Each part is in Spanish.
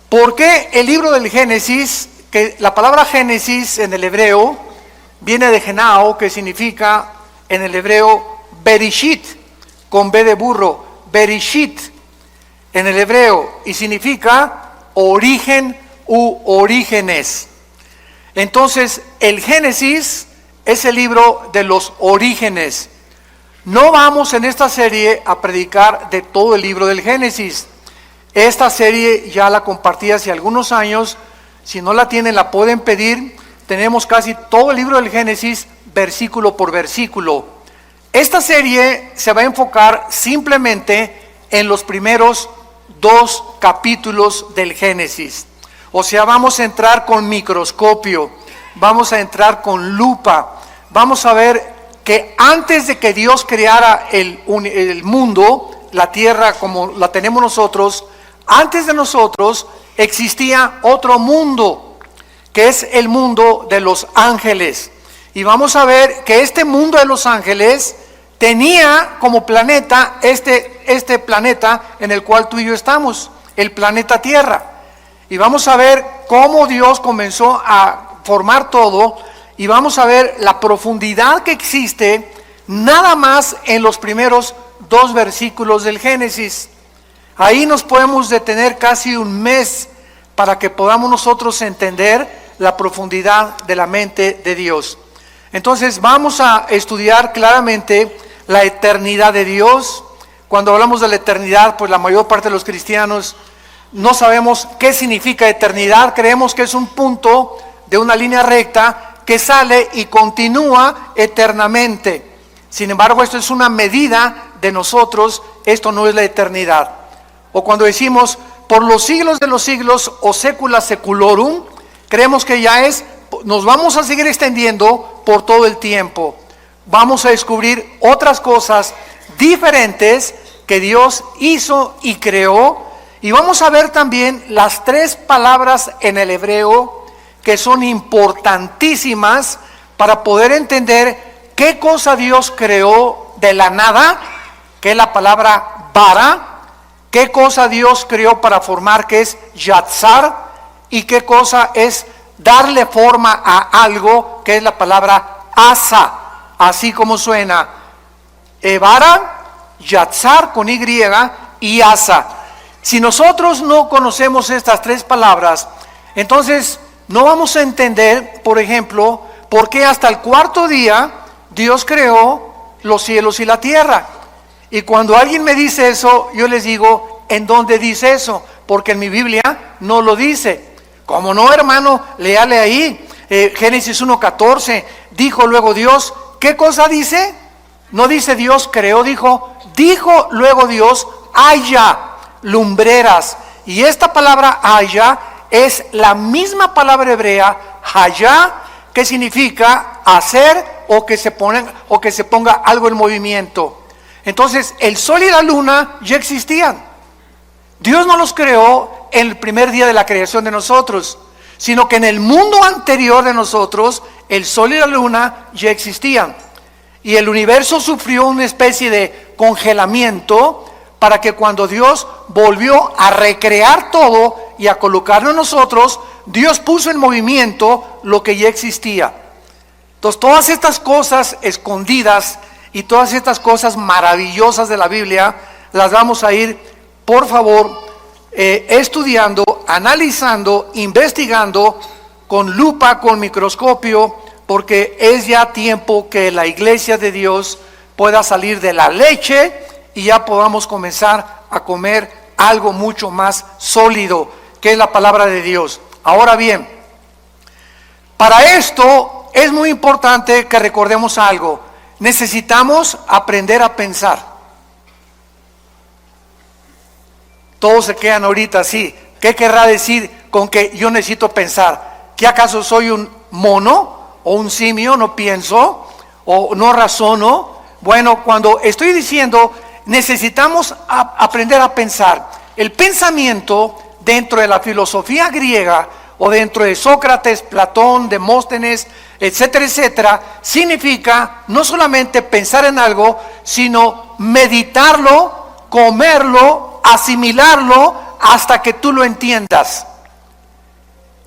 ¿Por qué el libro del Génesis, que la palabra Génesis en el hebreo viene de Genao, que significa en el hebreo Berishit, con B de burro, Berishit en el hebreo, y significa origen u orígenes? Entonces, el Génesis es el libro de los orígenes. No vamos en esta serie a predicar de todo el libro del Génesis. Esta serie ya la compartí hace algunos años. Si no la tienen, la pueden pedir. Tenemos casi todo el libro del Génesis, versículo por versículo. Esta serie se va a enfocar simplemente en los primeros 2 capítulos del Génesis. O sea, vamos a entrar con microscopio, vamos a entrar con lupa, vamos a ver que antes de que Dios creara el mundo, la tierra como la tenemos nosotros, antes de nosotros existía otro mundo, que es el mundo de los ángeles. Y vamos a ver que este mundo de los ángeles tenía como planeta este planeta en el cual tú y yo estamos, el planeta Tierra. Y vamos a ver cómo Dios comenzó a formar todo, y vamos a ver la profundidad que existe nada más en los primeros 2 versículos del Génesis. Ahí nos podemos detener casi un mes para que podamos nosotros entender la profundidad de la mente de Dios. Entonces vamos a estudiar claramente la eternidad de Dios. Cuando hablamos de la eternidad, pues la mayor parte de los cristianos no sabemos qué significa eternidad. Creemos que es un punto de una línea recta que sale y continúa eternamente. Sin embargo, esto es una medida de nosotros, esto no es la eternidad. O cuando decimos por los siglos de los siglos o secula seculorum, creemos que ya nos vamos a seguir extendiendo por todo el tiempo. Vamos a descubrir otras cosas diferentes que Dios hizo y creó, y vamos a ver también las 3 palabras en el hebreo que son importantísimas para poder entender qué cosa Dios creó de la nada, que es la palabra bara, qué cosa Dios creó para formar, que es yatzar, y qué cosa es darle forma a algo, que es la palabra asa, así como suena, bara, yatzar con Y y asa. Si nosotros no conocemos estas 3 palabras, entonces no vamos a entender, por ejemplo, por qué hasta el 4.º día Dios creó los cielos y la tierra. Y cuando alguien me dice eso, yo les digo, ¿en dónde dice eso? Porque en mi Biblia no lo dice. ¿Cómo no, hermano? Léale ahí, Génesis 1.14, dijo luego Dios. ¿Qué cosa dice? No dice Dios creó, dijo luego Dios, haya lumbreras. Y esta palabra haya es la misma palabra hebrea, haya, que significa hacer o que se ponga algo en movimiento. Entonces, el sol y la luna ya existían. Dios no los creó en el primer día de la creación de nosotros, sino que en el mundo anterior de nosotros, el sol y la luna ya existían. Y el universo sufrió una especie de congelamiento para que cuando Dios volvió a recrear todo y a colocarlo en nosotros, Dios puso en movimiento lo que ya existía. Entonces, todas estas cosas escondidas y todas estas cosas maravillosas de la Biblia, las vamos a ir, por favor, estudiando, analizando, investigando con lupa, con microscopio, porque es ya tiempo que la iglesia de Dios pueda salir de la leche y ya podamos comenzar a comer algo mucho más sólido, que es la palabra de Dios. Ahora bien, para esto es muy importante que recordemos algo. Necesitamos aprender a pensar. Todos se quedan ahorita así. ¿Qué querrá decir con que yo necesito pensar? ¿Que acaso soy un mono o un simio? ¿No pienso o no razono? Bueno, cuando estoy diciendo necesitamos aprender a pensar, el pensamiento dentro de la filosofía griega o dentro de Sócrates, Platón, Demóstenes, etcétera, etcétera, significa no solamente pensar en algo, sino meditarlo, comerlo, asimilarlo hasta que tú lo entiendas.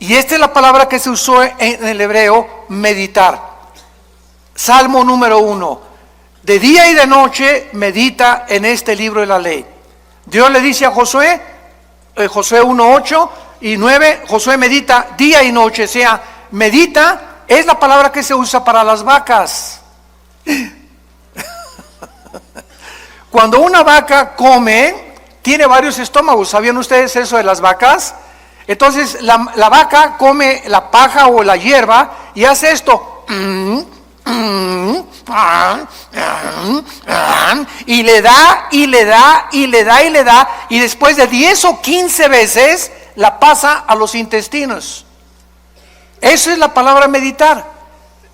Y esta es la palabra que se usó en el hebreo, meditar. Salmo número 1. De día y de noche medita en este libro de la ley. Dios le dice a Josué, Josué 1, 8 y 9, Josué medita día y noche. O sea, medita es la palabra que se usa para las vacas. Cuando una vaca come, tiene varios estómagos. ¿Sabían ustedes eso de las vacas? Entonces la vaca come la paja o la hierba y hace esto. Y le da, y le da, y le da, y le da. Y después de 10 o 15 veces la pasa a los intestinos. Eso es la palabra meditar.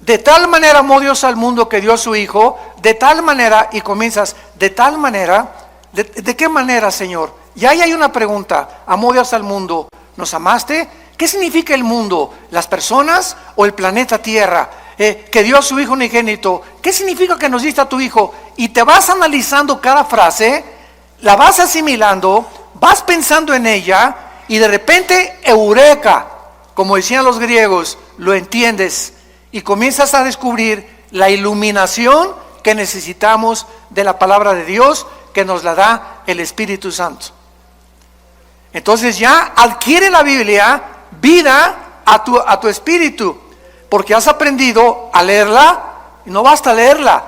De tal manera amó Dios al mundo que dio a su Hijo, de tal manera, y comienzas, de tal manera, ¿de qué manera, Señor? Y ahí hay una pregunta, amó Dios al mundo, ¿nos amaste? ¿Qué significa el mundo? ¿Las personas o el planeta Tierra? Que dio a su Hijo unigénito, ¿qué significa que nos diste a tu Hijo? Y te vas analizando cada frase, la vas asimilando, vas pensando en ella, y de repente, eureka, como decían los griegos, lo entiendes, y comienzas a descubrir la iluminación que necesitamos de la palabra de Dios, que nos la da el Espíritu Santo. Entonces ya adquiere la Biblia vida a tu espíritu, porque has aprendido a leerla, y no basta leerla,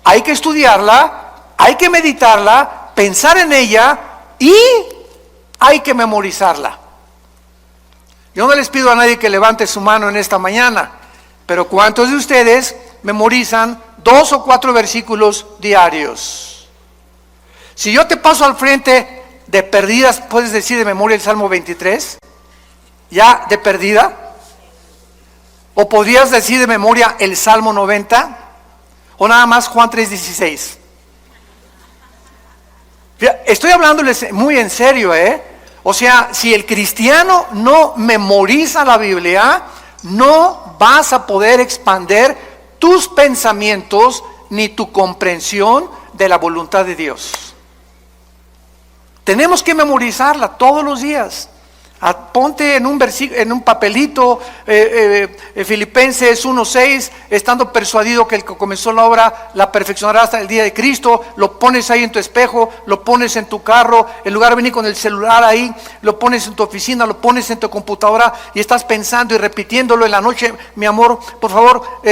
hay que estudiarla, hay que meditarla, pensar en ella, y hay que memorizarla. Yo no les pido a nadie que levante su mano en esta mañana, pero ¿cuántos de ustedes memorizan 2 o 4 versículos diarios? Si yo te paso al frente de perdidas, ¿puedes decir de memoria el Salmo 23? ¿Ya de perdida? ¿O podrías decir de memoria el Salmo 90? ¿O nada más Juan 3:16? Estoy hablándoles muy en serio, O sea, si el cristiano no memoriza la Biblia, no vas a poder expandir tus pensamientos ni tu comprensión de la voluntad de Dios. Tenemos que memorizarla todos los días. Ponte en un papelito, Filipenses 1:6, estando persuadido que el que comenzó la obra la perfeccionará hasta el día de Cristo. Lo pones ahí en tu espejo, lo pones en tu carro, en lugar de venir con el celular ahí, lo pones en tu oficina, lo pones en tu computadora y estás pensando y repitiéndolo en la noche. Mi amor, por favor,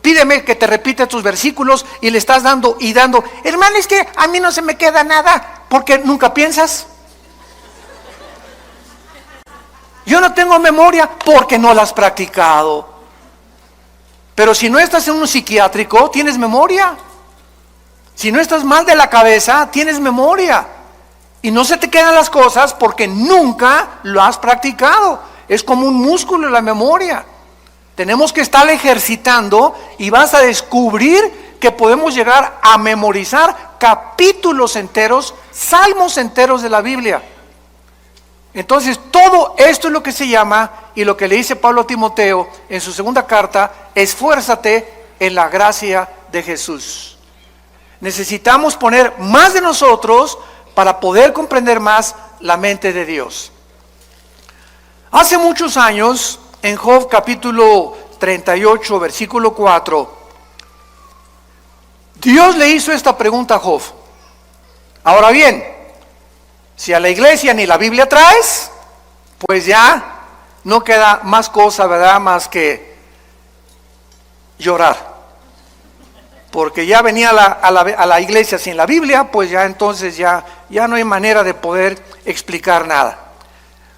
pídeme que te repita tus versículos, y le estás dando y dando. Hermano, es que a mí no se me queda nada, porque nunca piensas. Yo no tengo memoria porque no la has practicado. Pero si no estás en un psiquiátrico, tienes memoria. Si no estás mal de la cabeza, tienes memoria. Y no se te quedan las cosas porque nunca lo has practicado. Es como un músculo la memoria. Tenemos que estar ejercitando, y vas a descubrir que podemos llegar a memorizar capítulos enteros, salmos enteros de la Biblia. Entonces, todo esto es lo que se llama, y lo que le dice Pablo a Timoteo en su segunda carta: esfuérzate en la gracia de Jesús. Necesitamos poner más de nosotros para poder comprender más la mente de Dios. Hace muchos años, en Job capítulo 38, versículo 4, Dios le hizo esta pregunta a Job. Ahora bien, si a la iglesia ni la Biblia traes, pues ya no queda más cosa, ¿verdad?, más que llorar. Porque ya venía a la iglesia sin la Biblia, pues ya entonces ya no hay manera de poder explicar nada.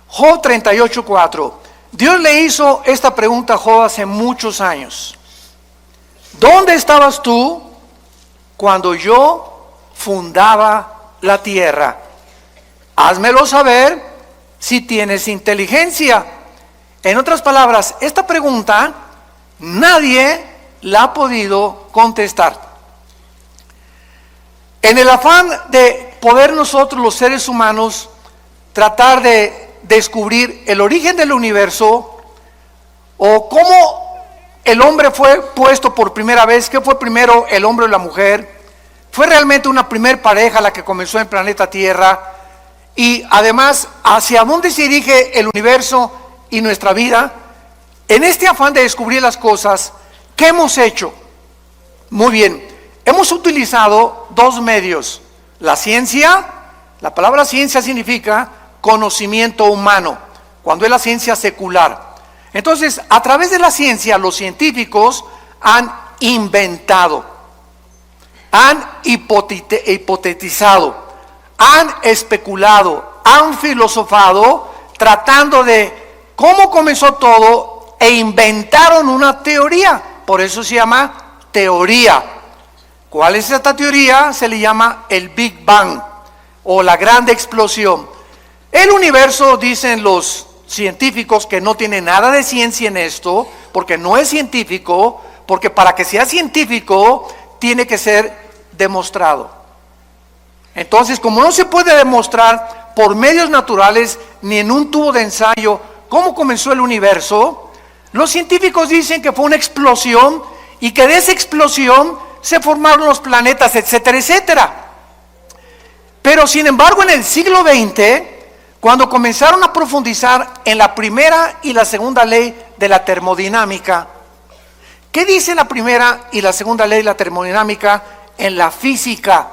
Job 38:4. Dios le hizo esta pregunta a Job hace muchos años. ¿Dónde estabas tú cuando yo fundaba la tierra? Házmelo saber si tienes inteligencia. En otras palabras, esta pregunta nadie la ha podido contestar. En el afán de poder nosotros, los seres humanos, tratar de descubrir el origen del universo, o cómo el hombre fue puesto por primera vez, qué fue primero, el hombre o la mujer, fue realmente una primer pareja la que comenzó en el planeta Tierra. Y además, ¿hacia dónde se dirige el universo y nuestra vida, en este afán de descubrir las cosas, ¿qué hemos hecho? Muy bien, hemos utilizado dos medios. La ciencia, la palabra ciencia significa conocimiento humano, cuando es la ciencia secular. Entonces, a través de la ciencia, los científicos han inventado, han hipotetizado, han especulado, han filosofado, tratando de cómo comenzó todo e inventaron una teoría. Por eso se llama teoría. ¿Cuál es esta teoría? Se le llama el Big Bang o la gran explosión. El universo, dicen los científicos, que no tiene nada de ciencia en esto, porque no es científico, porque para que sea científico tiene que ser demostrado. Entonces, como no se puede demostrar por medios naturales ni en un tubo de ensayo cómo comenzó el universo, los científicos dicen que fue una explosión y que de esa explosión se formaron los planetas, etcétera, etcétera. Pero sin embargo, en el siglo XX, cuando comenzaron a profundizar en la primera y la segunda ley de la termodinámica, ¿qué dice la primera y la segunda ley de la termodinámica en la física?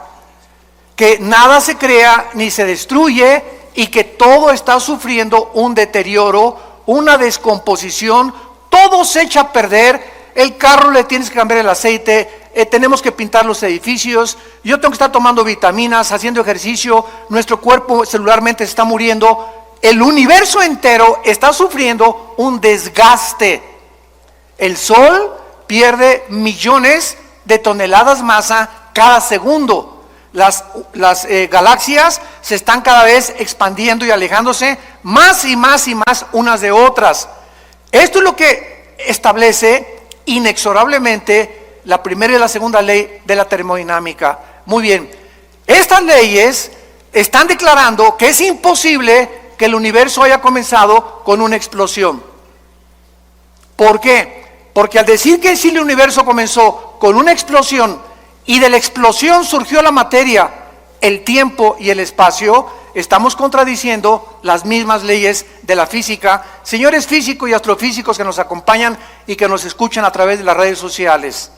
Que nada se crea ni se destruye y que todo está sufriendo un deterioro, una descomposición, todo se echa a perder. El carro le tienes que cambiar el aceite, tenemos que pintar los edificios, yo tengo que estar tomando vitaminas, haciendo ejercicio, nuestro cuerpo celularmente se está muriendo, el universo entero está sufriendo un desgaste. El Sol pierde millones de toneladas masa cada segundo. Las galaxias se están cada vez expandiendo y alejándose más y más y más unas de otras. Esto es lo que establece inexorablemente la primera y la segunda ley de la termodinámica. Muy bien, estas leyes están declarando que es imposible que el universo haya comenzado con una explosión. ¿Por qué? Porque al decir que sí, el universo comenzó con una explosión y de la explosión surgió la materia, el tiempo y el espacio, estamos contradiciendo las mismas leyes de la física. Señores físicos y astrofísicos que nos acompañan y que nos escuchan a través de las redes sociales,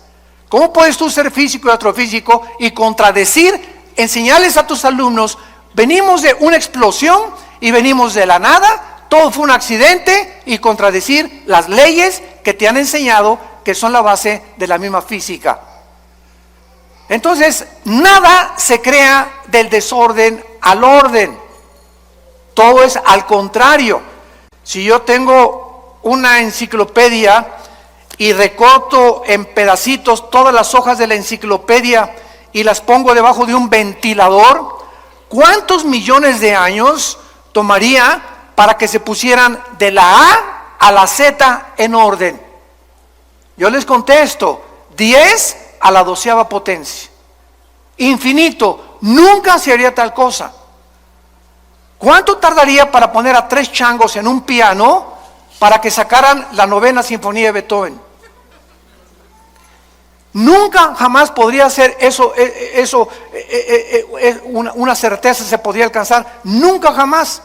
¿cómo puedes tú ser físico y astrofísico y contradecir, enseñarles a tus alumnos, venimos de una explosión y venimos de la nada, todo fue un accidente, y contradecir las leyes que te han enseñado, que son la base de la misma física? Entonces, nada se crea del desorden al orden. Todo es al contrario. Si yo tengo una enciclopedia y recorto en pedacitos todas las hojas de la enciclopedia y las pongo debajo de un ventilador, ¿cuántos millones de años tomaría para que se pusieran de la A la Z en orden? Yo les contesto, 10 a la 12ª potencia. Infinito, nunca se haría tal cosa. ¿Cuánto tardaría para poner a 3 changos en un piano para que sacaran la 9ª sinfonía de Beethoven? Nunca jamás podría ser eso, una certeza se podría alcanzar, nunca jamás.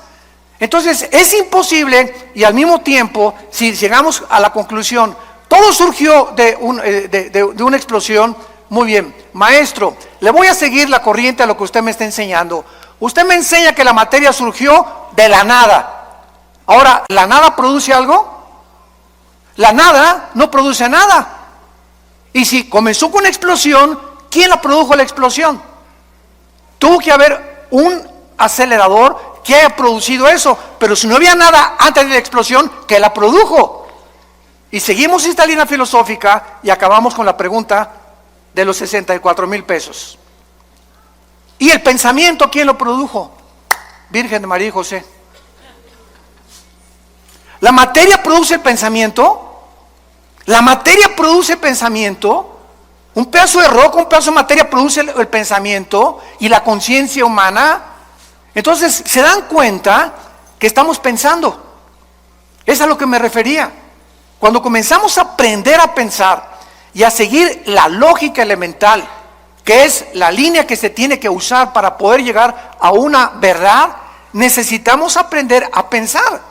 Entonces es imposible, y al mismo tiempo, si llegamos a la conclusión, todo surgió de una explosión. Muy bien, maestro, le voy a seguir la corriente a lo que usted me está enseñando. Usted me enseña que la materia surgió de la nada. Ahora, ¿la nada produce algo? La nada no produce nada. Y si comenzó con una explosión, ¿quién la produjo la explosión? Tuvo que haber un acelerador que haya producido eso, pero si no había nada antes de la explosión, ¿qué la produjo? Y seguimos esta línea filosófica y acabamos con la pregunta de los 64,000 pesos. ¿Y el pensamiento quién lo produjo? Virgen de María y José. ¿La materia produce el pensamiento? La materia produce pensamiento. Un pedazo de roca, un pedazo de materia produce el pensamiento y la conciencia humana. Entonces, ¿se dan cuenta que estamos pensando? Es a lo que me refería. Cuando comenzamos a aprender a pensar y a seguir la lógica elemental, que es la línea que se tiene que usar para poder llegar a una verdad, necesitamos aprender a pensar.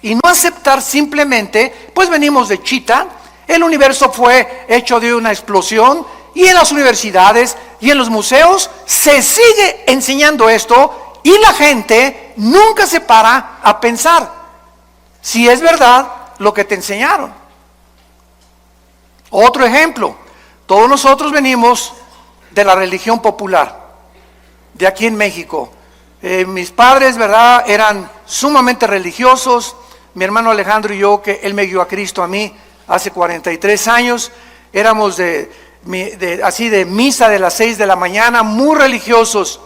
y no aceptar simplemente, pues venimos de chita, el universo fue hecho de una explosión, y en las universidades y en los museos se sigue enseñando esto, y la gente nunca se para a pensar si es verdad lo que te enseñaron. Otro ejemplo, todos nosotros venimos de la religión popular, de aquí en México. Mis padres, ¿verdad?, eran sumamente religiosos. Mi hermano Alejandro y yo, que él me guió a Cristo a mí hace 43 años, éramos así de misa de las 6 de la mañana, muy religiosos.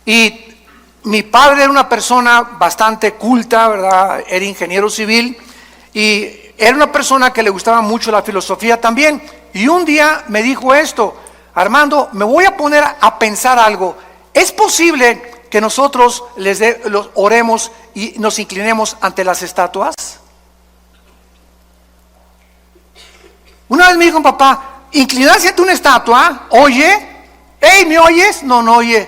Y mi padre era una persona bastante culta, ¿verdad?, era ingeniero civil, y era una persona que le gustaba mucho la filosofía también. Y un día me dijo esto: Armando, me voy a poner a pensar algo. ¿Es posible que nosotros los oremos y nos inclinemos ante las estatuas? Una vez me dijo papá, inclinarse ante una estatua, oye, hey, ¿me oyes? No, no oye.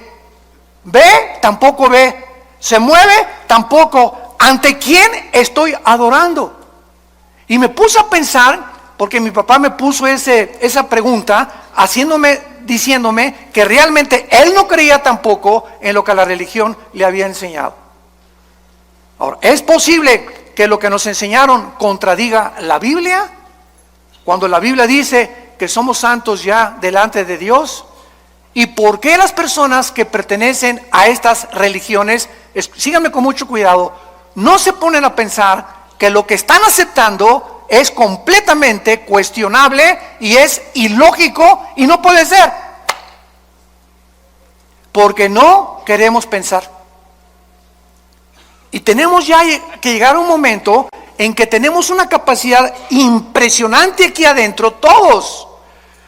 ¿Ve? Tampoco ve. ¿Se mueve? Tampoco. ¿Ante quién estoy adorando? Y me puse a pensar, porque mi papá me puso esa pregunta, diciéndome que realmente él no creía tampoco en lo que la religión le había enseñado. Ahora, ¿es posible que lo que nos enseñaron contradiga la Biblia? Cuando la Biblia dice que somos santos ya delante de Dios. ¿Y por qué las personas que pertenecen a estas religiones, síganme con mucho cuidado, no se ponen a pensar que lo que están aceptando es completamente cuestionable y es ilógico y no puede ser? Porque no queremos pensar. Y tenemos ya que llegar a un momento en que tenemos una capacidad impresionante aquí adentro, todos.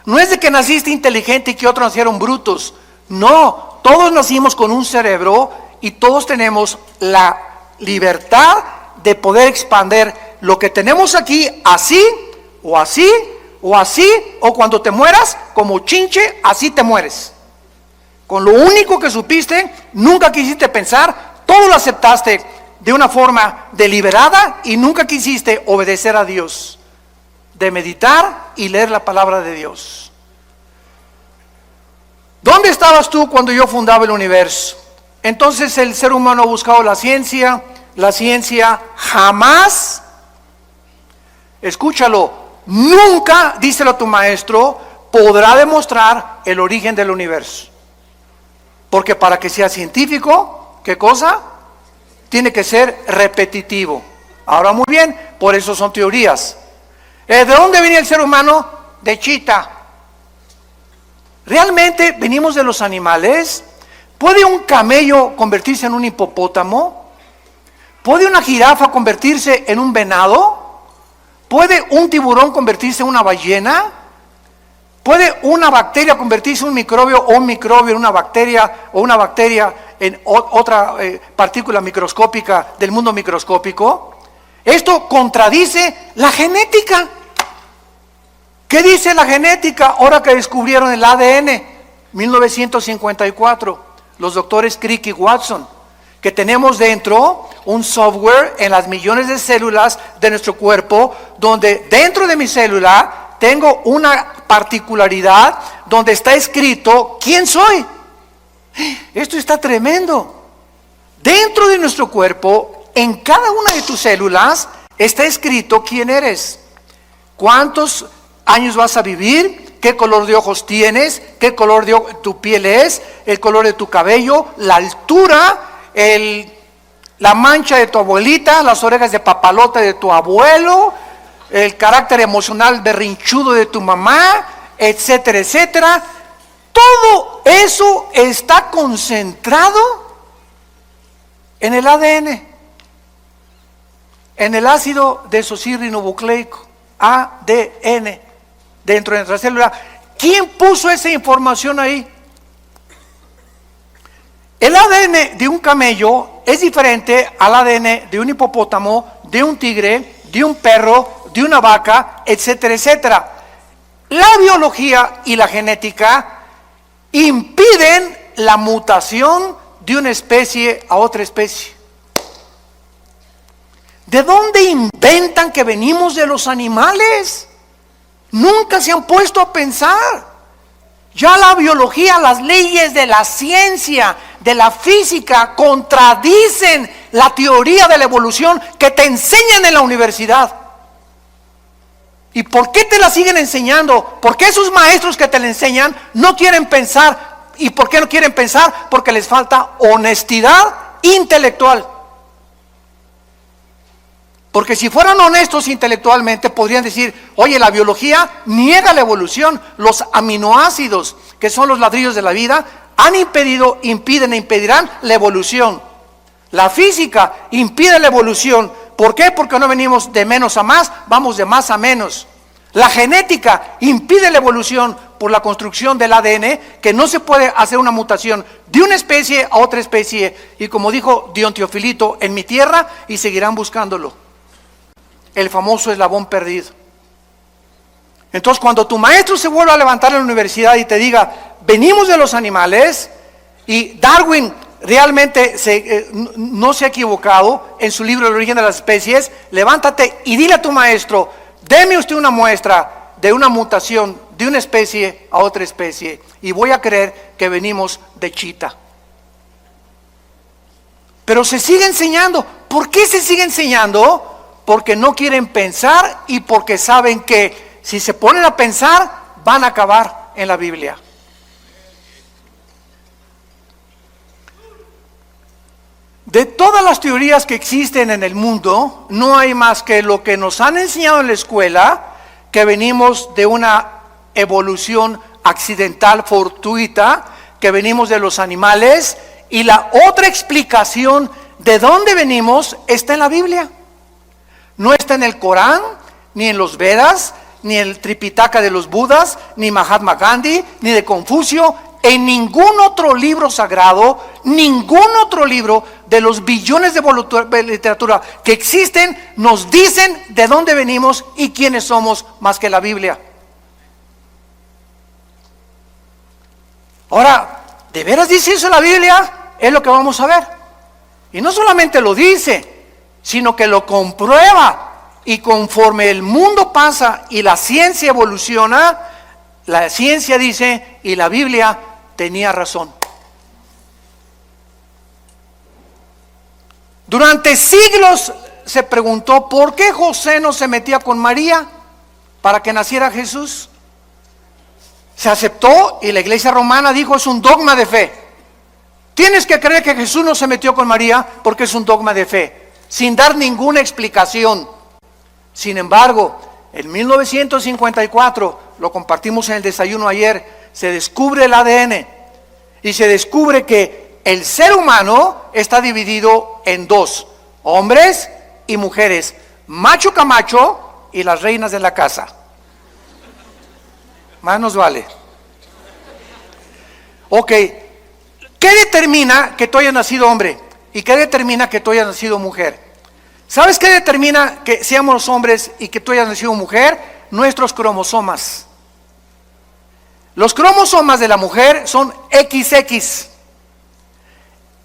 No es de que naciste inteligente y que otros nacieron brutos. No, todos nacimos con un cerebro y todos tenemos la libertad de poder expandir lo que tenemos aquí, así, o así, o así, o cuando te mueras, como chinche, así te mueres. Con lo único que supiste, nunca quisiste pensar, todo lo aceptaste de una forma deliberada y nunca quisiste obedecer a Dios, de meditar y leer la palabra de Dios. ¿Dónde estabas tú cuando yo fundaba el universo? Entonces el ser humano ha buscado la ciencia jamás, escúchalo, nunca, díselo a tu maestro, podrá demostrar el origen del universo. Porque para que sea científico, ¿qué cosa? Tiene que ser repetitivo. Ahora muy bien, por eso son teorías. ¿De dónde viene el ser humano? De chita. ¿Realmente venimos de los animales? ¿Puede un camello convertirse en un hipopótamo? ¿Puede una jirafa convertirse en un venado? ¿Puede un tiburón convertirse en una ballena? ¿Puede una bacteria convertirse en un microbio o un microbio en una bacteria o una bacteria en otra partícula microscópica del mundo microscópico? Esto contradice la genética. ¿Qué dice la genética ahora que descubrieron el ADN? 1954, los doctores Crick y Watson, que tenemos dentro un software en las millones de células de nuestro cuerpo, donde dentro de mi célula tengo una particularidad donde está escrito quién soy. Esto está tremendo. Dentro de nuestro cuerpo, en cada una de tus células, está escrito quién eres, cuántos años vas a vivir, qué color de ojos tienes, qué color de tu piel es, el color de tu cabello, la altura, la mancha de tu abuelita, las orejas de papalote de tu abuelo, el carácter emocional berrinchudo de tu mamá, etcétera, etcétera. Todo eso está concentrado en el ADN, en el ácido desoxirribonucleico, ADN, dentro de nuestra célula. ¿Quién puso esa información ahí? El ADN de un camello es diferente al ADN de un hipopótamo, de un tigre, de un perro, de una vaca, etcétera, etcétera. La biología y la genética impiden la mutación de una especie a otra especie. ¿De dónde inventan que venimos de los animales? Nunca se han puesto a pensar. Ya la biología, las leyes de la ciencia, de la física, contradicen la teoría de la evolución que te enseñan en la universidad. ¿Y por qué te la siguen enseñando? ¿Por qué esos maestros que te la enseñan no quieren pensar? ¿Y por qué no quieren pensar? Porque les falta honestidad intelectual. Porque si fueran honestos intelectualmente podrían decir, oye, la biología niega la evolución. Los aminoácidos, que son los ladrillos de la vida, han impedido, impiden e impedirán la evolución. La física impide la evolución. ¿Por qué? Porque no venimos de menos a más, vamos de más a menos. La genética impide la evolución por la construcción del ADN, que no se puede hacer una mutación de una especie a otra especie. Y como dijo Dion Teofilito, en mi tierra, y seguirán buscándolo. El famoso eslabón perdido. Entonces, cuando tu maestro se vuelva a levantar en la universidad y te diga, venimos de los animales, y Darwin realmente no se ha equivocado en su libro El origen de las especies, levántate y dile a tu maestro, deme usted una muestra de una mutación de una especie a otra especie, y voy a creer que venimos de chita. Pero se sigue enseñando. ¿Por qué se sigue enseñando? Porque no quieren pensar y porque saben que si se ponen a pensar van a acabar en la Biblia. De todas las teorías que existen en el mundo, no hay más que lo que nos han enseñado en la escuela, que venimos de una evolución accidental, fortuita, que venimos de los animales, y la otra explicación de dónde venimos está en la Biblia. No está en el Corán, ni en los Vedas, ni en el Tripitaka de los Budas, ni Mahatma Gandhi, ni de Confucio, en ningún otro libro sagrado, ningún otro libro de los billones de literatura que existen nos dicen de dónde venimos y quiénes somos más que la Biblia. Ahora, ¿de veras dice eso la Biblia? Es lo que vamos a ver. Y no solamente lo dice, sino que lo comprueba. Y conforme el mundo pasa y la ciencia evoluciona, la ciencia dice, y la Biblia tenía razón. Durante siglos se preguntó por qué José no se metía con María para que naciera Jesús. Se aceptó y la iglesia romana dijo, es un dogma de fe. Tienes que creer que Jesús no se metió con María porque es un dogma de fe, sin dar ninguna explicación. Sin embargo, en 1954, lo compartimos en el desayuno ayer, se descubre el ADN y se descubre que el ser humano está dividido en dos, hombres y mujeres, macho camacho y las reinas de la casa. Más nos vale. Ok, ¿qué determina que tú hayas nacido hombre? ¿Y qué determina que tú hayas nacido mujer? ¿Sabes qué determina que seamos hombres y que tú hayas nacido mujer? Nuestros cromosomas. Los cromosomas de la mujer son XX.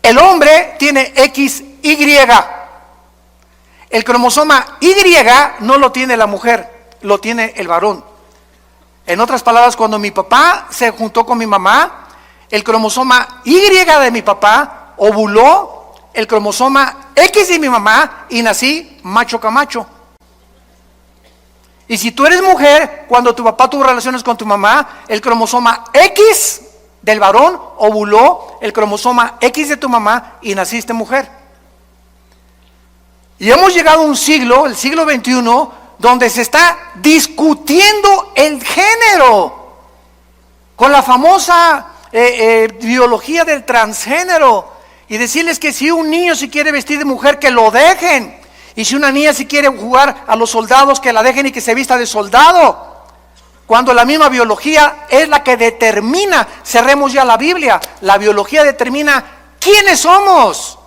El hombre tiene XY. El cromosoma Y no lo tiene la mujer, lo tiene el varón. En otras palabras, cuando mi papá se juntó con mi mamá, el cromosoma Y de mi papá ovuló el cromosoma X de mi mamá y nací macho camacho. Y si tú eres mujer, cuando tu papá tuvo relaciones con tu mamá, el cromosoma X del varón ovuló el cromosoma X de tu mamá y naciste mujer. Y hemos llegado a un siglo, el siglo XXI, donde se está discutiendo el género, con la famosa biología del transgénero. Y decirles que si un niño se quiere vestir de mujer, que lo dejen. Y si una niña se quiere jugar a los soldados, que la dejen y que se vista de soldado. Cuando la misma biología es la que determina, cerremos ya la Biblia, la biología determina quiénes somos.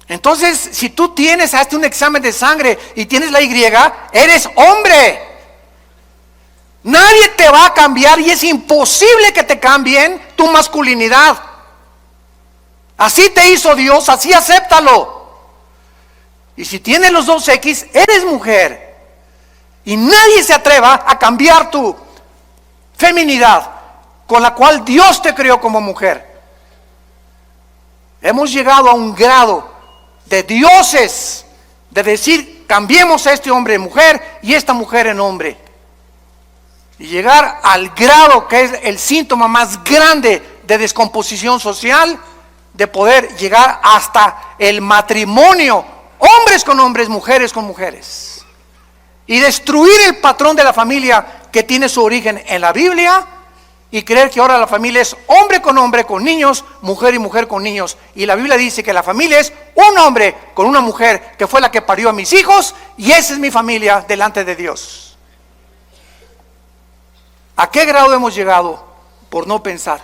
Entonces, si tú hazte un examen de sangre y tienes la Y, eres hombre. Nadie te va a cambiar y es imposible que te cambien tu masculinidad. Así te hizo Dios, así acéptalo. Y si tienes los dos X, eres mujer. Y nadie se atreva a cambiar tu feminidad con la cual Dios te creó como mujer. Hemos llegado a un grado de dioses, de decir, cambiemos a este hombre en mujer y esta mujer en hombre. Y llegar al grado que es el síntoma más grande de descomposición social, de poder llegar hasta el matrimonio, hombres con hombres, mujeres con mujeres. Y destruir el patrón de la familia que tiene su origen en la Biblia y creer que ahora la familia es hombre, con niños, mujer y mujer con niños. Y la Biblia dice que la familia es un hombre con una mujer que fue la que parió a mis hijos y esa es mi familia delante de Dios. ¿A qué grado hemos llegado por no pensar?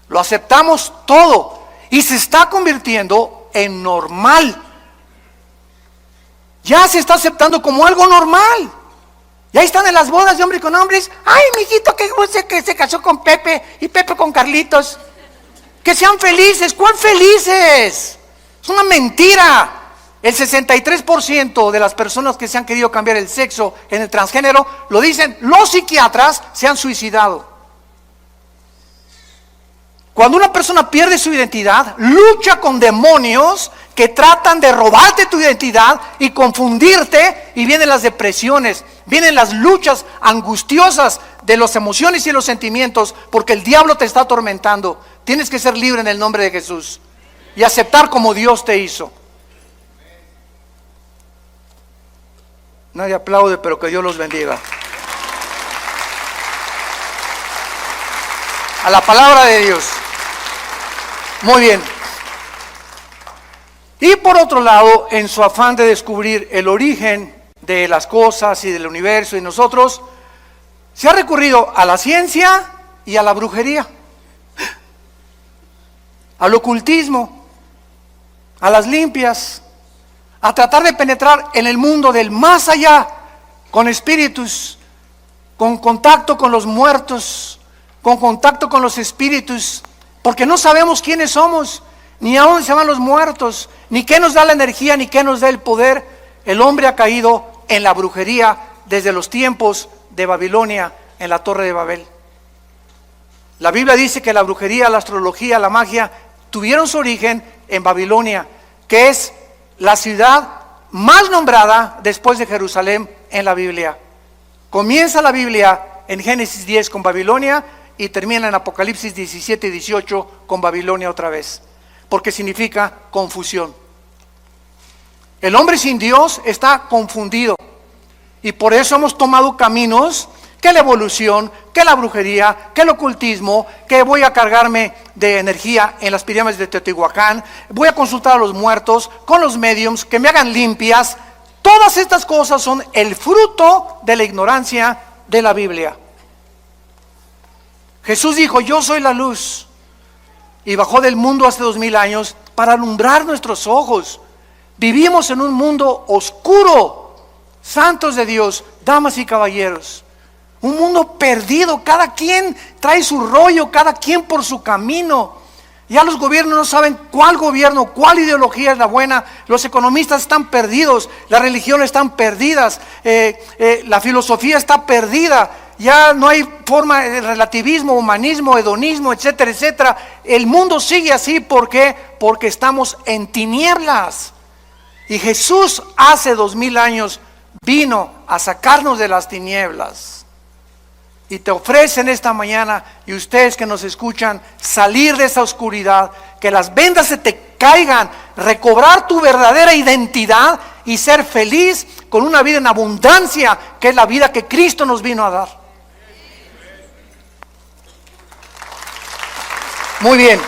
Lo aceptamos todo y se está convirtiendo en normal. Ya se está aceptando como algo normal. Y ahí están en las bodas de hombres con hombres. Ay, mijito, que se casó con Pepe y Pepe con Carlitos. Que sean felices. ¿Cuál felices? Es una mentira. El 63% de las personas que se han querido cambiar el sexo en el transgénero, lo dicen los psiquiatras, se han suicidado. Cuando una persona pierde su identidad, lucha con demonios que tratan de robarte tu identidad y confundirte, y vienen las depresiones, vienen las luchas angustiosas de las emociones y los sentimientos, porque el diablo te está atormentando. Tienes que ser libre en el nombre de Jesús y aceptar como Dios te hizo. Nadie aplaude, pero que Dios los bendiga. A la palabra de Dios. Muy bien. Y por otro lado, en su afán de descubrir el origen de las cosas y del universo y nosotros, se ha recurrido a la ciencia y a la brujería, al ocultismo, a las limpias, a tratar de penetrar en el mundo del más allá, con espíritus, con contacto con los muertos, con contacto con los espíritus, porque no sabemos quiénes somos, ni a dónde se van los muertos, ni qué nos da la energía, ni qué nos da el poder. El hombre ha caído en la brujería desde los tiempos de Babilonia, en la Torre de Babel. La Biblia dice que la brujería, la astrología, la magia tuvieron su origen en Babilonia, que es la ciudad más nombrada después de Jerusalén en la Biblia. Comienza la Biblia en Génesis 10 con Babilonia y termina en Apocalipsis 17 y 18 con Babilonia otra vez, porque significa confusión. El hombre sin Dios está confundido y por eso hemos tomado caminos que la evolución, que la brujería, que el ocultismo, que voy a cargarme de energía en las pirámides de Teotihuacán, voy a consultar a los muertos, con los mediums, que me hagan limpias. Todas estas cosas son el fruto de la ignorancia de la Biblia. Jesús dijo, yo soy la luz, y bajó del mundo hace 2000 años para alumbrar nuestros ojos. Vivimos en un mundo oscuro, santos de Dios, damas y caballeros, un mundo perdido, cada quien trae su rollo, cada quien por su camino. Ya los gobiernos no saben cuál gobierno, cuál ideología es la buena, los economistas están perdidos, las religiones están perdidas, la filosofía está perdida. Ya no hay forma de relativismo, humanismo, hedonismo, etcétera, etcétera. El mundo sigue así, ¿por qué? Porque estamos en tinieblas. Y Jesús hace 2000 años vino a sacarnos de las tinieblas. Y te ofrecen esta mañana, y ustedes que nos escuchan, salir de esa oscuridad, que las vendas se te caigan, recobrar tu verdadera identidad y ser feliz con una vida en abundancia, que es la vida que Cristo nos vino a dar. Muy bien.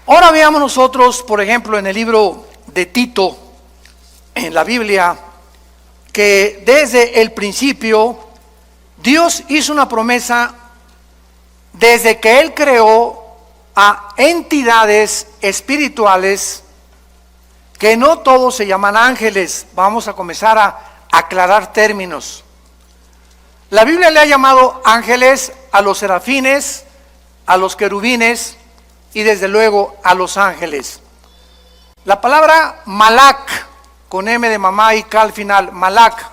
Ahora veamos nosotros, por ejemplo, en el libro de Tito, en la Biblia, que desde el principio Dios hizo una promesa desde que Él creó a entidades espirituales que no todos se llaman ángeles. Vamos a comenzar a aclarar términos. La Biblia le ha llamado ángeles a los serafines, a los querubines, y desde luego a los ángeles. La palabra malak, con M de mamá y K al final, malak,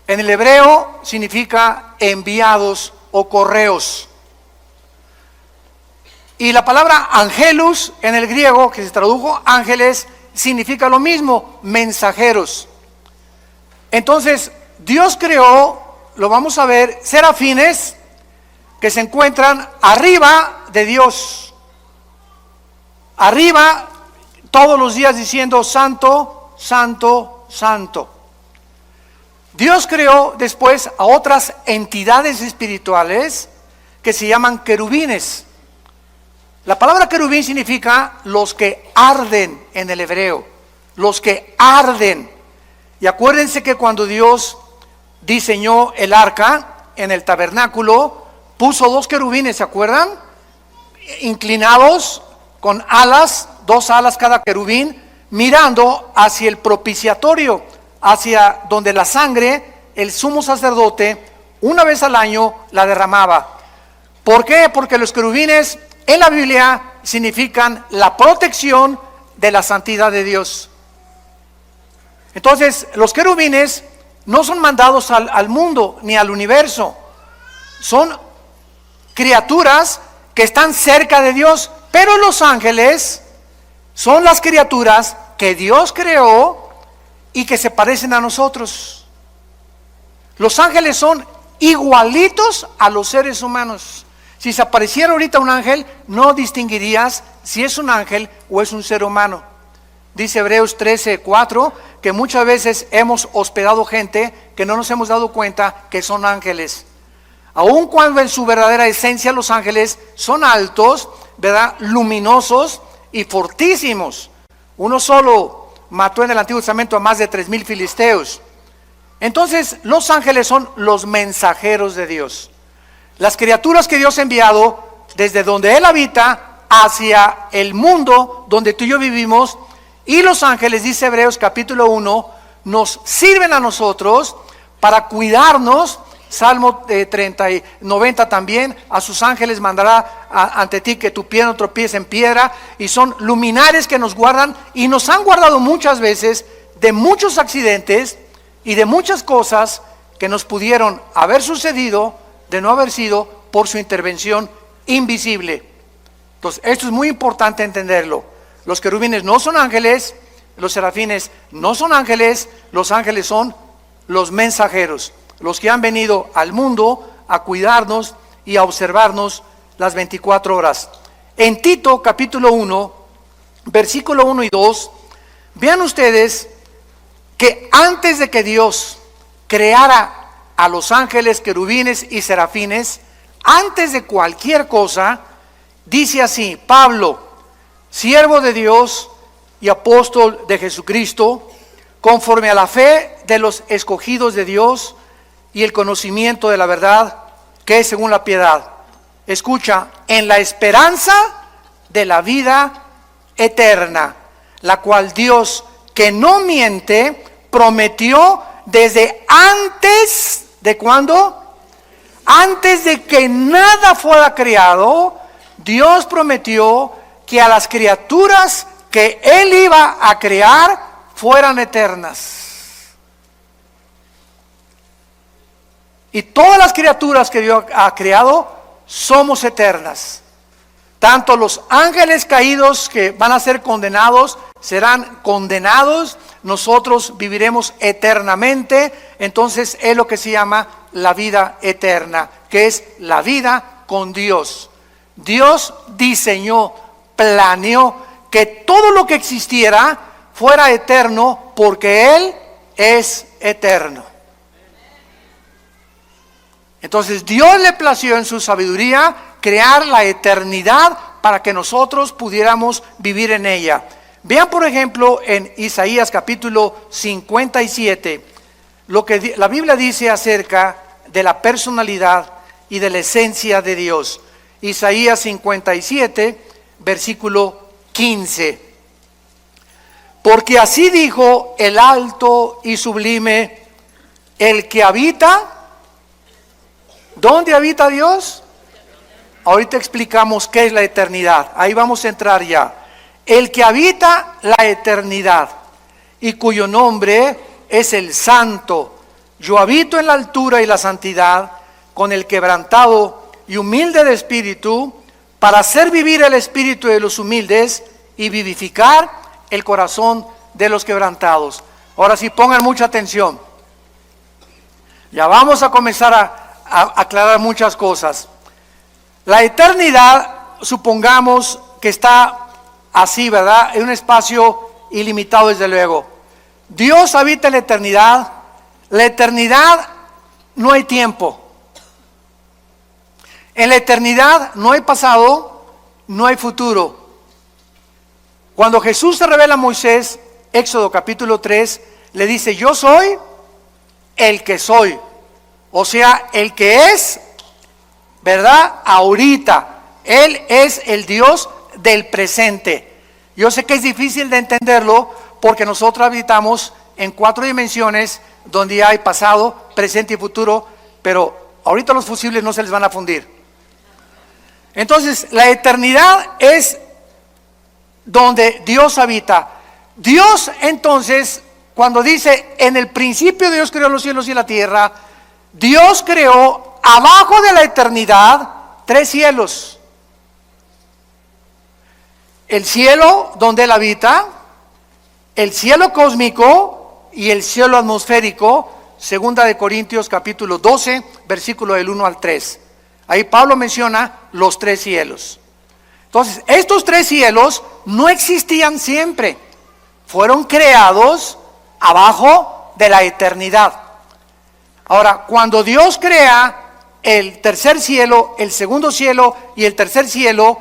en el hebreo significa enviados o correos. Y la palabra angelus en el griego, que se tradujo ángeles, significa lo mismo, mensajeros. Entonces, Dios creó, lo vamos a ver, serafines que se encuentran arriba de Dios. Arriba, todos los días diciendo santo, santo, santo. Dios creó después a otras entidades espirituales que se llaman querubines. La palabra querubín significa los que arden en el hebreo, los que arden. Y acuérdense que cuando Dios diseñó el arca en el tabernáculo, puso dos querubines, ¿se acuerdan? Inclinados con alas, dos alas cada querubín, mirando hacia el propiciatorio, hacia donde la sangre, el sumo sacerdote, una vez al año la derramaba. ¿Por qué? Porque los querubines en la Biblia significan la protección de la santidad de Dios. Entonces, los querubines no son mandados al mundo ni al universo. Son criaturas que están cerca de Dios, pero los ángeles son las criaturas que Dios creó y que se parecen a nosotros. Los ángeles son igualitos a los seres humanos. Si se apareciera ahorita un ángel, no distinguirías si es un ángel o es un ser humano. Dice Hebreos 13:4 que muchas veces hemos hospedado gente que no nos hemos dado cuenta que son ángeles. Aun cuando en su verdadera esencia los ángeles son altos, ¿verdad?, luminosos y fortísimos. Uno solo mató en el Antiguo Testamento a más de 3,000 filisteos. Entonces, los ángeles son los mensajeros de Dios. Las criaturas que Dios ha enviado desde donde Él habita hacia el mundo donde tú y yo vivimos. Y los ángeles, dice Hebreos capítulo 1, nos sirven a nosotros para cuidarnos. Salmo 90 también, a sus ángeles mandará ante ti que tu pie no tropiece en piedra. Y son luminares que nos guardan y nos han guardado muchas veces de muchos accidentes y de muchas cosas que nos pudieron haber sucedido de no haber sido por su intervención invisible. Entonces, esto es muy importante entenderlo. Los querubines no son ángeles, los serafines no son ángeles, los ángeles son los mensajeros, los que han venido al mundo a cuidarnos y a observarnos las 24 horas. En Tito capítulo 1, versículo 1 y 2, vean ustedes que antes de que Dios creara a los ángeles, querubines y serafines, antes de cualquier cosa, dice así: Pablo, siervo de Dios y apóstol de Jesucristo, conforme a la fe de los escogidos de Dios y el conocimiento de la verdad, que es según la piedad. Escucha, en la esperanza de la vida eterna, la cual Dios, que no miente, prometió desde antes de ¿cuándo? Antes de que nada fuera creado. Dios prometió que a las criaturas que Él iba a crear fueran eternas. Y todas las criaturas que Dios ha creado somos eternas. Tanto los ángeles caídos que van a ser condenados serán condenados. Nosotros viviremos eternamente. Entonces es lo que se llama la vida eterna, que es la vida con Dios. Dios diseñó, planeó que todo lo que existiera fuera eterno porque Él es eterno. Entonces Dios le plació en su sabiduría crear la eternidad para que nosotros pudiéramos vivir en ella. Vean por ejemplo en Isaías capítulo 57 lo que la Biblia dice acerca de la personalidad y de la esencia de Dios. Isaías 57 versículo 15. Porque así dijo el alto y sublime, el que habita. ¿Dónde habita Dios? ahorita explicamos qué es la eternidad. Ahí vamos a entrar ya. El que habita la eternidad y cuyo nombre es el Santo. Yo habito en la altura y la santidad con el quebrantado y humilde de espíritu, para hacer vivir el espíritu de los humildes y vivificar el corazón de los quebrantados. Ahora sí, pongan mucha atención. Ya vamos a comenzar a aclarar muchas cosas. La eternidad, supongamos que está así, ¿verdad? En un espacio ilimitado, desde luego. Dios habita en la eternidad. La eternidad no hay tiempo. En la eternidad no hay pasado, no hay futuro. Cuando Jesús se revela a Moisés, Éxodo capítulo 3, le dice: yo soy el que soy. O sea, el que es, ¿verdad? Ahorita. Él es el Dios del presente. Yo sé que es difícil de entenderlo porque nosotros habitamos en 4 dimensiones donde hay pasado, presente y futuro, pero ahorita los fusibles no se les van a fundir. Entonces, la eternidad es donde Dios habita. Dios, entonces, cuando dice, en el principio Dios creó los cielos y la tierra, Dios creó abajo de la eternidad 3 cielos. El cielo donde Él habita, el cielo cósmico y el cielo atmosférico, segunda de Corintios capítulo 12, versículo del 1 al 3. Ahí Pablo menciona los 3 cielos. Entonces, estos 3 cielos no existían siempre. Fueron creados abajo de la eternidad. Ahora, cuando Dios crea el tercer cielo, el segundo cielo y el tercer cielo,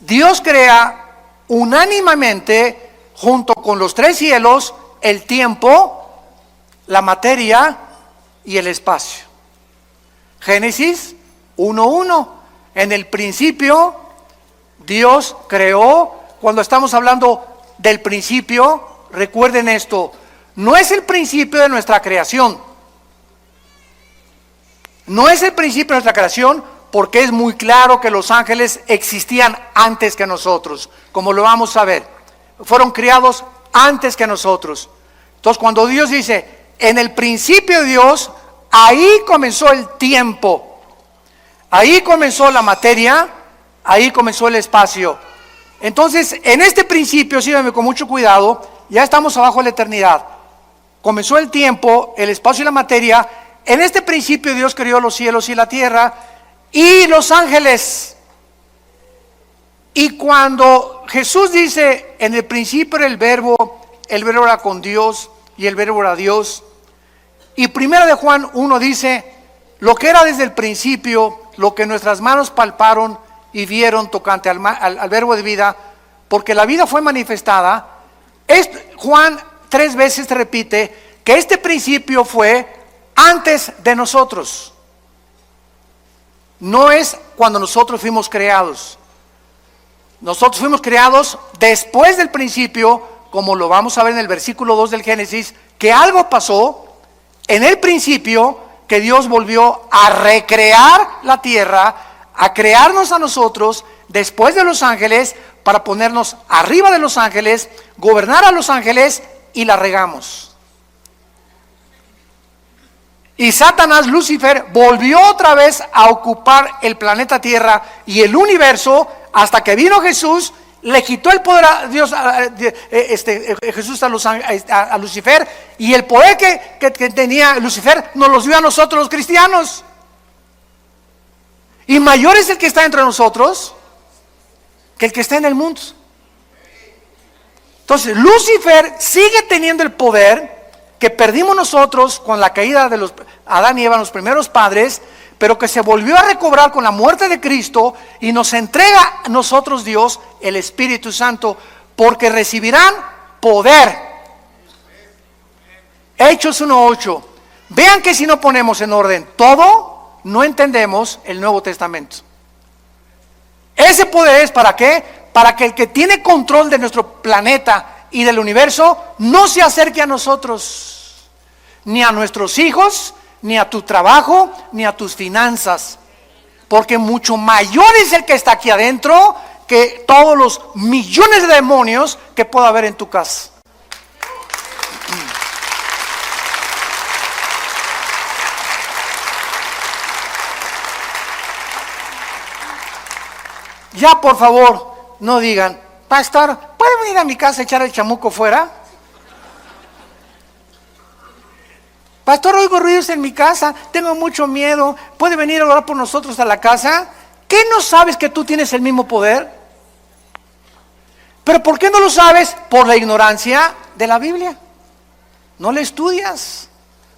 Dios crea unánimemente, junto con los 3 cielos, el tiempo, la materia y el espacio. Génesis 1:1. En el principio Dios creó. Cuando estamos hablando del principio, recuerden esto, no es el principio de nuestra creación. No es el principio de nuestra creación, porque es muy claro que los ángeles existían antes que nosotros, como lo vamos a ver. Fueron creados antes que nosotros. Entonces, cuando Dios dice, en el principio de Dios, ahí comenzó el tiempo. Ahí comenzó la materia, ahí comenzó el espacio. Entonces, en este principio, síganme con mucho cuidado, ya estamos abajo de la eternidad. Comenzó el tiempo, el espacio y la materia. En este principio Dios creó los cielos y la tierra y los ángeles. Y cuando Jesús dice, en el principio era el verbo era con Dios y el verbo era Dios. Y primera de Juan 1 dice, lo que era desde el principio, lo que nuestras manos palparon y vieron tocante al verbo de vida, porque la vida fue manifestada. Juan 3 veces repite que este principio fue antes de nosotros. No es cuando nosotros fuimos creados. Nosotros fuimos creados después del principio, como lo vamos a ver en el versículo 2 del Génesis, que algo pasó en el principio, que Dios volvió a recrear la tierra, a crearnos a nosotros después de los ángeles, para ponernos arriba de los ángeles, gobernar a los ángeles, y la regamos. Y Satanás, Lucifer, volvió otra vez a ocupar el planeta Tierra y el universo, hasta que vino Jesús, le quitó el poder a Dios, Jesús a Lucifer, y el poder que tenía Lucifer nos los dio a nosotros los cristianos. Y mayor es el que está entre nosotros que el que está en el mundo. Entonces, Lucifer sigue teniendo el poder que perdimos nosotros con la caída de los Adán y Eva, los primeros padres, pero que se volvió a recobrar con la muerte de Cristo, y nos entrega a nosotros Dios el Espíritu Santo, porque recibirán poder. Hechos 1:8. Vean que si no ponemos en orden todo, no entendemos el Nuevo Testamento. Ese poder es ¿para qué? Para que el que tiene control de nuestro planeta y del universo no se acerque a nosotros, ni a nuestros hijos, ni a tu trabajo, ni a tus finanzas. porque mucho mayor es el que está aquí adentro que todos los millones de demonios que pueda haber en tu casa. Ya, por favor, no digan, pastor, ¿puede venir a mi casa a echar el chamuco fuera? Pastor, oigo ruidos en mi casa, tengo mucho miedo, ¿puede venir a orar por nosotros a la casa? ¿Qué no sabes que tú tienes el mismo poder? ¿Pero por qué no lo sabes? Por la ignorancia de la Biblia. No la estudias,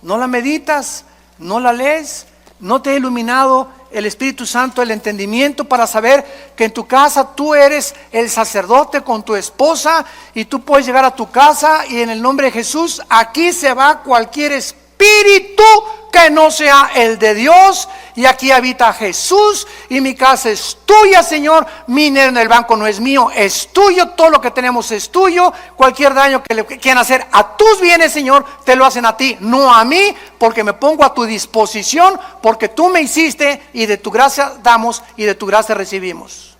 no la meditas, no la lees, no te ha iluminado el Espíritu Santo, el entendimiento para saber que en tu casa tú eres el sacerdote con tu esposa y tú puedes llegar a tu casa y en el nombre de Jesús aquí se va cualquier espíritu que no sea el de Dios y aquí habita Jesús y mi casa es tuya, Señor, mi dinero en el banco no es mío, es tuyo, todo lo que tenemos es tuyo, cualquier daño que le quieran hacer a tus bienes, Señor, te lo hacen a ti, no a mí, porque me pongo a tu disposición, porque tú me hiciste y de tu gracia damos y de tu gracia recibimos.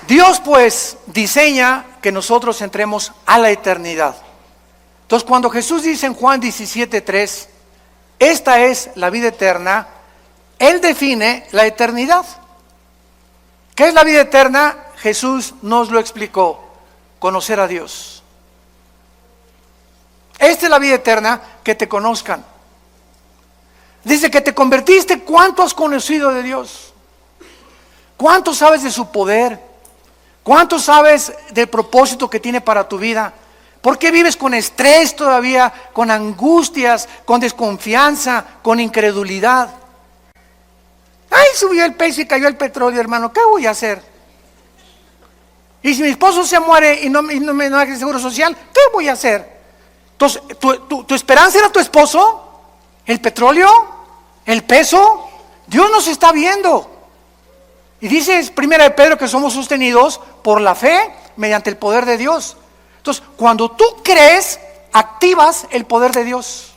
Dios pues diseña que nosotros entremos a la eternidad. Entonces cuando Jesús dice en Juan 17:3, esta es la vida eterna, Él define la eternidad. ¿Qué es la vida eterna? Jesús nos lo explicó, conocer a Dios. Esta es la vida eterna, que te conozcan. Dice que te convertiste, ¿cuánto has conocido de Dios? ¿Cuánto sabes de su poder? ¿Cuánto sabes del propósito que tiene para tu vida? ¿Por qué vives con estrés todavía, con angustias, con desconfianza, con incredulidad? Ay, subió el peso y cayó el petróleo, hermano, ¿qué voy a hacer? Y si mi esposo se muere y no me da el seguro social, ¿qué voy a hacer? Entonces, ¿tu esperanza era tu esposo? ¿El petróleo? ¿El peso? Dios nos está viendo. Y dice Primera de Pedro que somos sostenidos por la fe mediante el poder de Dios. Entonces, cuando tú crees, activas el poder de Dios.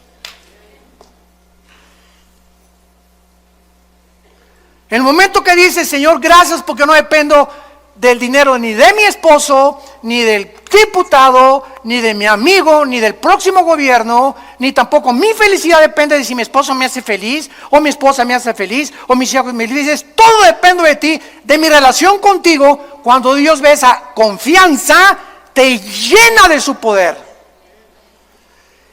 En el momento que dices, Señor, gracias porque no dependo del dinero ni de mi esposo, ni del diputado, ni de mi amigo, ni del próximo gobierno, ni tampoco mi felicidad depende de si mi esposo me hace feliz, o mi esposa me hace feliz, o mis hijos me felices. Todo depende de ti, de mi relación contigo. Cuando Dios ve esa confianza, te llena de su poder.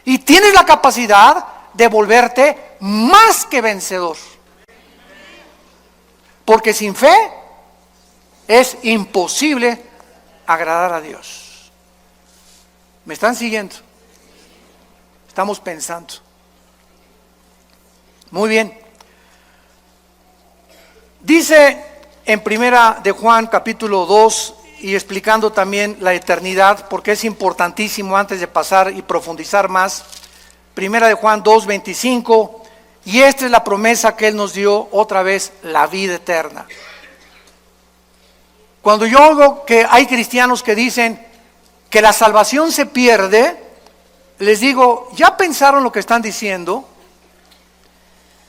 Y tienes la capacidad de volverte más que vencedor. Porque sin fe es imposible agradar a Dios. ¿Me están siguiendo? Estamos pensando. Muy bien. Dice en Primera de Juan capítulo 2 y explicando también la eternidad, porque es importantísimo antes de pasar y profundizar más. Primera de Juan 2:25, y esta es la promesa que Él nos dio otra vez, la vida eterna. Cuando yo oigo que hay cristianos que dicen que la salvación se pierde, les digo, ¿ya pensaron lo que están diciendo?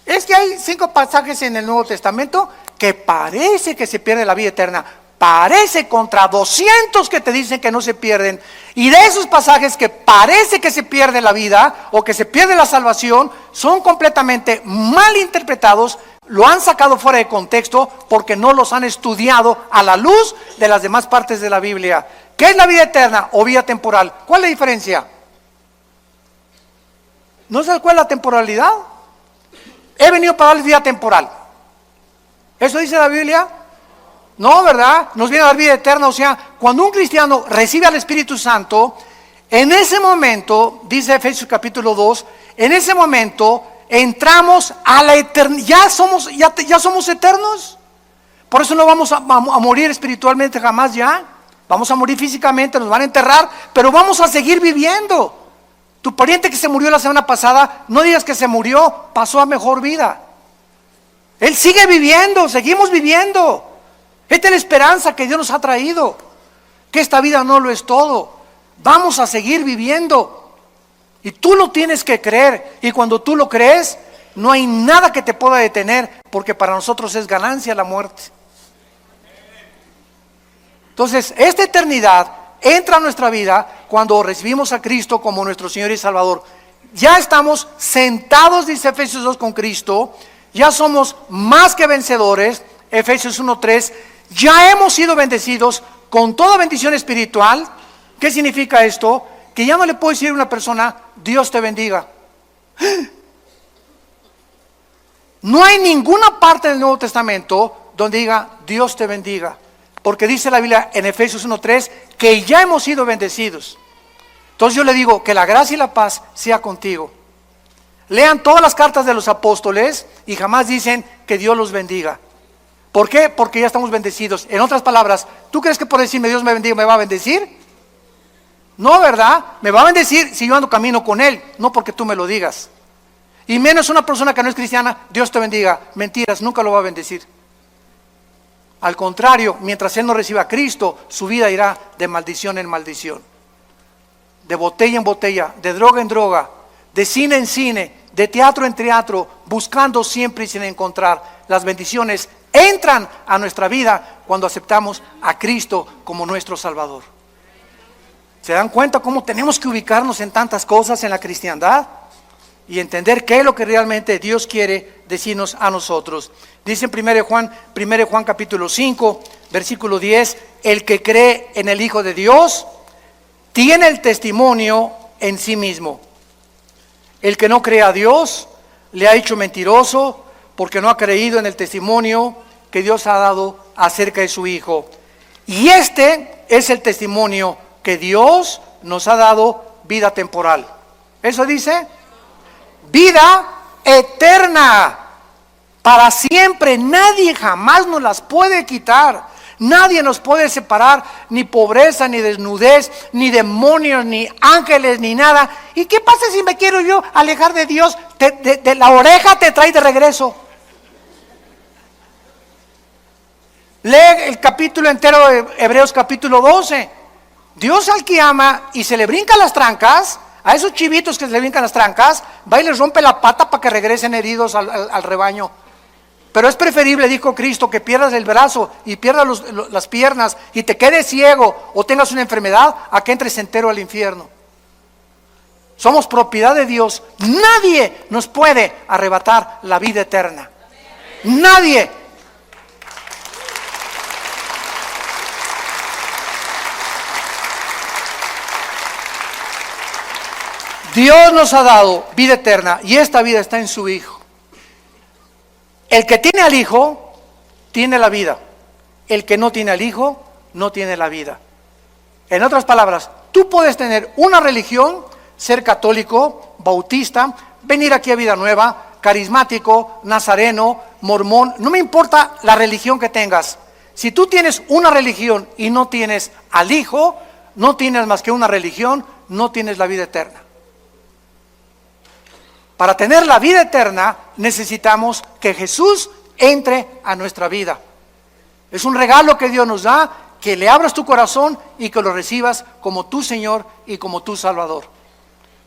Es que hay 5 pasajes en el Nuevo Testamento que parece que se pierde la vida eterna. Parece contra 200 que te dicen que no se pierden. Y de esos pasajes que parece que se pierde la vida o que se pierde la salvación, son completamente mal interpretados. Lo han sacado fuera de contexto porque no los han estudiado a la luz de las demás partes de la Biblia. ¿Qué es la vida eterna o vida temporal? ¿Cuál es la diferencia? ¿No sabes cuál es la temporalidad? He venido para darles vida temporal. ¿Eso dice la Biblia? No, ¿verdad? Nos viene a dar vida eterna. O sea, cuando un cristiano recibe al Espíritu Santo, en ese momento, dice Efesios capítulo 2, en ese momento entramos a la eternidad. Ya somos eternos. Por eso no vamos a morir espiritualmente jamás ya. Vamos a morir físicamente, nos van a enterrar, pero vamos a seguir viviendo. Tu pariente que se murió la semana pasada, no digas que se murió, pasó a mejor vida. Él sigue viviendo, seguimos viviendo. Esta es la esperanza que Dios nos ha traído. Que esta vida no lo es todo. Vamos a seguir viviendo. Y tú lo tienes que creer. Y cuando tú lo crees, no hay nada que te pueda detener, porque para nosotros es ganancia la muerte. Entonces, esta eternidad entra a nuestra vida cuando recibimos a Cristo como nuestro Señor y Salvador. Ya estamos sentados, dice Efesios 2, con Cristo. Ya somos más que vencedores, Efesios 1:3. Ya hemos sido bendecidos con toda bendición espiritual. ¿Qué significa esto? Que ya no le puedo decir a una persona, Dios te bendiga. No hay ninguna parte del Nuevo Testamento donde diga, Dios te bendiga. Porque dice la Biblia en Efesios 1:3 que ya hemos sido bendecidos. Entonces yo le digo, que la gracia y la paz sea contigo. Lean todas las cartas de los apóstoles y jamás dicen que Dios los bendiga. ¿Por qué? Porque ya estamos bendecidos. En otras palabras, ¿tú crees que por decirme Dios me bendiga me va a bendecir? No, ¿verdad? Me va a bendecir si yo ando camino con Él, no porque tú me lo digas. Y menos una persona que no es cristiana, Dios te bendiga. Mentiras, nunca lo va a bendecir. Al contrario, mientras él no reciba a Cristo, su vida irá de maldición en maldición. De botella en botella, de droga en droga, de cine en cine, de teatro en teatro, buscando siempre y sin encontrar. Las bendiciones entran a nuestra vida cuando aceptamos a Cristo como nuestro Salvador. ¿Se dan cuenta cómo tenemos que ubicarnos en tantas cosas en la cristiandad? Y entender qué es lo que realmente Dios quiere decirnos a nosotros. Dice en 1 Juan capítulo 5, versículo 10, el que cree en el Hijo de Dios tiene el testimonio en sí mismo. El que no cree a Dios le ha hecho mentiroso, porque no ha creído en el testimonio que Dios ha dado acerca de su Hijo. Y este es el testimonio que Dios nos ha dado, vida temporal. ¿Eso dice? Vida eterna, para siempre. Nadie jamás nos las puede quitar. Nadie nos puede separar, ni pobreza, ni desnudez, ni demonios, ni ángeles, ni nada. ¿Y qué pasa si me quiero yo alejar de Dios? De la oreja te trae de regreso. Lee el capítulo entero de Hebreos capítulo 12. Dios al que ama y se le brincan las trancas, a esos chivitos que se le brincan las trancas, va y les rompe la pata para que regresen heridos al rebaño. Pero es preferible, dijo Cristo, que pierdas el brazo y pierdas las piernas y te quedes ciego o tengas una enfermedad, a que entres entero al infierno. Somos propiedad de Dios. Nadie nos puede arrebatar la vida eterna. Nadie. Dios nos ha dado vida eterna y esta vida está en su Hijo. El que tiene al Hijo, tiene la vida. El que no tiene al Hijo, no tiene la vida. En otras palabras, tú puedes tener una religión, ser católico, bautista, venir aquí a Vida Nueva, carismático, nazareno, mormón, no me importa la religión que tengas. Si tú tienes una religión y no tienes al Hijo, no tienes más que una religión, no tienes la vida eterna. Para tener la vida eterna necesitamos que Jesús entre a nuestra vida. Es un regalo que Dios nos da, que le abras tu corazón y que lo recibas como tu Señor y como tu Salvador.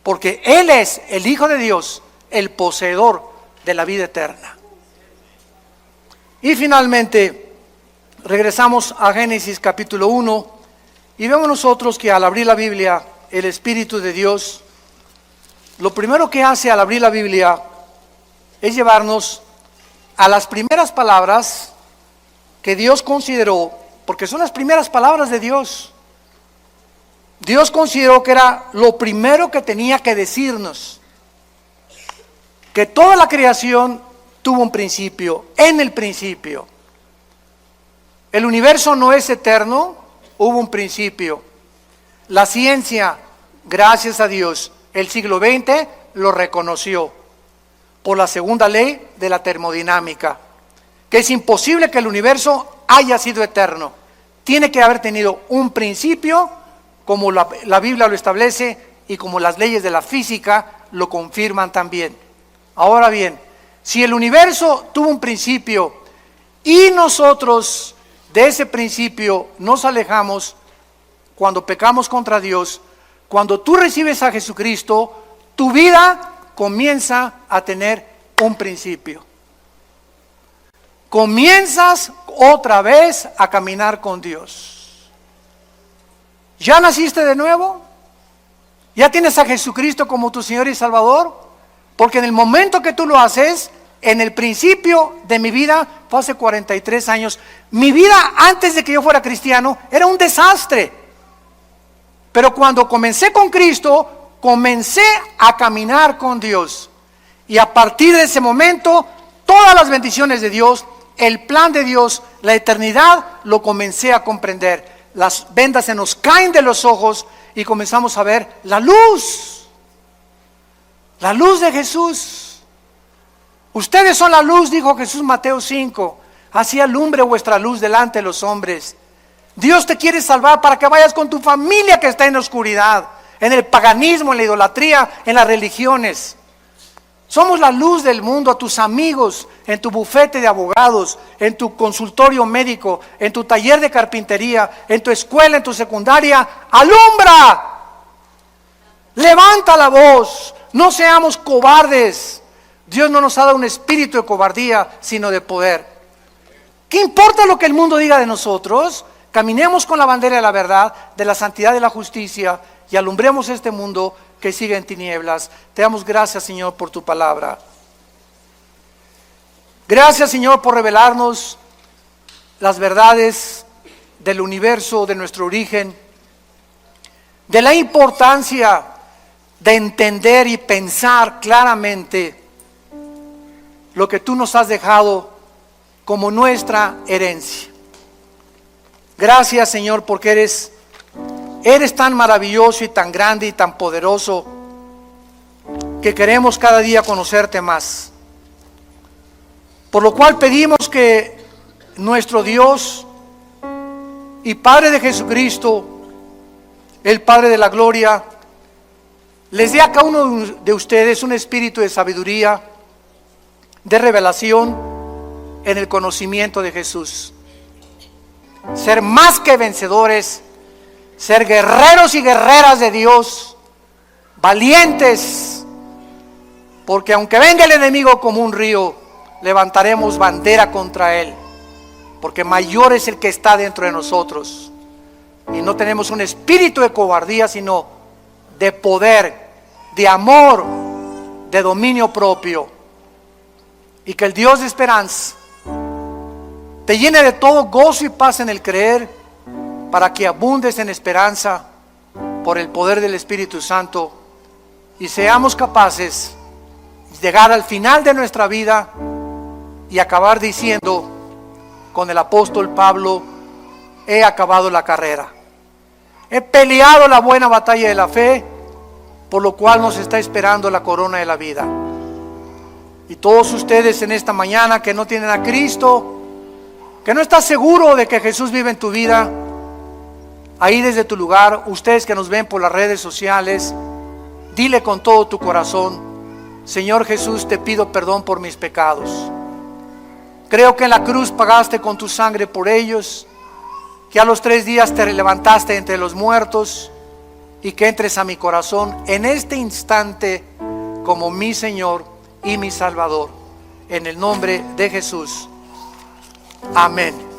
Porque Él es el Hijo de Dios, el poseedor de la vida eterna. Y finalmente, regresamos a Génesis capítulo 1 y vemos nosotros que al abrir la Biblia, el Espíritu de Dios, lo primero que hace al abrir la Biblia es llevarnos a las primeras palabras que Dios consideró, porque son las primeras palabras de Dios. Dios consideró que era lo primero que tenía que decirnos, que toda la creación tuvo un principio, en el principio. El universo no es eterno, hubo un principio. La ciencia, gracias a Dios, el siglo XX lo reconoció por la segunda ley de la termodinámica, que es imposible que el universo haya sido eterno. Tiene que haber tenido un principio, como la Biblia lo establece y como las leyes de la física lo confirman también. Ahora bien, si el universo tuvo un principio y nosotros de ese principio nos alejamos cuando pecamos contra Dios, Cuando tú recibes a Jesucristo, tu vida comienza a tener un principio. Comienzas otra vez a caminar con Dios. ¿Ya naciste de nuevo? ¿Ya tienes a Jesucristo como tu Señor y Salvador? Porque en el momento que tú lo haces, en el principio de mi vida, fue hace 43 años, mi vida antes de que yo fuera cristiano era un desastre. Pero cuando comencé con Cristo, comencé a caminar con Dios. Y a partir de ese momento, todas las bendiciones de Dios, el plan de Dios, la eternidad, lo comencé a comprender. Las vendas se nos caen de los ojos y comenzamos a ver la luz de Jesús. Ustedes son la luz, dijo Jesús, Mateo 5. Así alumbre vuestra luz delante de los hombres. Dios te quiere salvar para que vayas con tu familia que está en la oscuridad, en el paganismo, en la idolatría, en las religiones. Somos la luz del mundo a tus amigos, en tu bufete de abogados, en tu consultorio médico, en tu taller de carpintería, en tu escuela, en tu secundaria. ¡Alumbra! Levanta la voz. No seamos cobardes. Dios no nos ha dado un espíritu de cobardía, sino de poder. ¿Qué importa lo que el mundo diga de nosotros? Caminemos con la bandera de la verdad, de la santidad y de la justicia y alumbremos este mundo que sigue en tinieblas. Te damos gracias, Señor, por tu palabra. Gracias, Señor, por revelarnos las verdades del universo, de nuestro origen, de la importancia de entender y pensar claramente lo que tú nos has dejado como nuestra herencia. Gracias, Señor, porque eres tan maravilloso y tan grande y tan poderoso que queremos cada día conocerte más. Por lo cual pedimos que nuestro Dios y Padre de Jesucristo, el Padre de la gloria, les dé a cada uno de ustedes un espíritu de sabiduría, de revelación en el conocimiento de Jesús. Ser más que vencedores, ser guerreros y guerreras de Dios, valientes, porque aunque venga el enemigo como un río, levantaremos bandera contra él, porque mayor es el que está dentro de nosotros, y no tenemos un espíritu de cobardía, sino de poder, de amor, de dominio propio, y que el Dios de esperanza te llene de todo gozo y paz en el creer, para que abundes en esperanza por el poder del Espíritu Santo y seamos capaces de llegar al final de nuestra vida y acabar diciendo con el apóstol Pablo: he acabado la carrera, he peleado la buena batalla de la fe, por lo cual nos está esperando la corona de la vida. Y todos ustedes en esta mañana que no tienen a Cristo, que no estás seguro de que Jesús vive en tu vida, ahí desde tu lugar, ustedes que nos ven por las redes sociales, dile con todo tu corazón: Señor Jesús, te pido perdón por mis pecados. Creo que en la cruz pagaste con tu sangre por ellos, que a los 3 días te levantaste entre los muertos y que entres a mi corazón en este instante como mi Señor y mi Salvador. En el nombre de Jesús. Amén.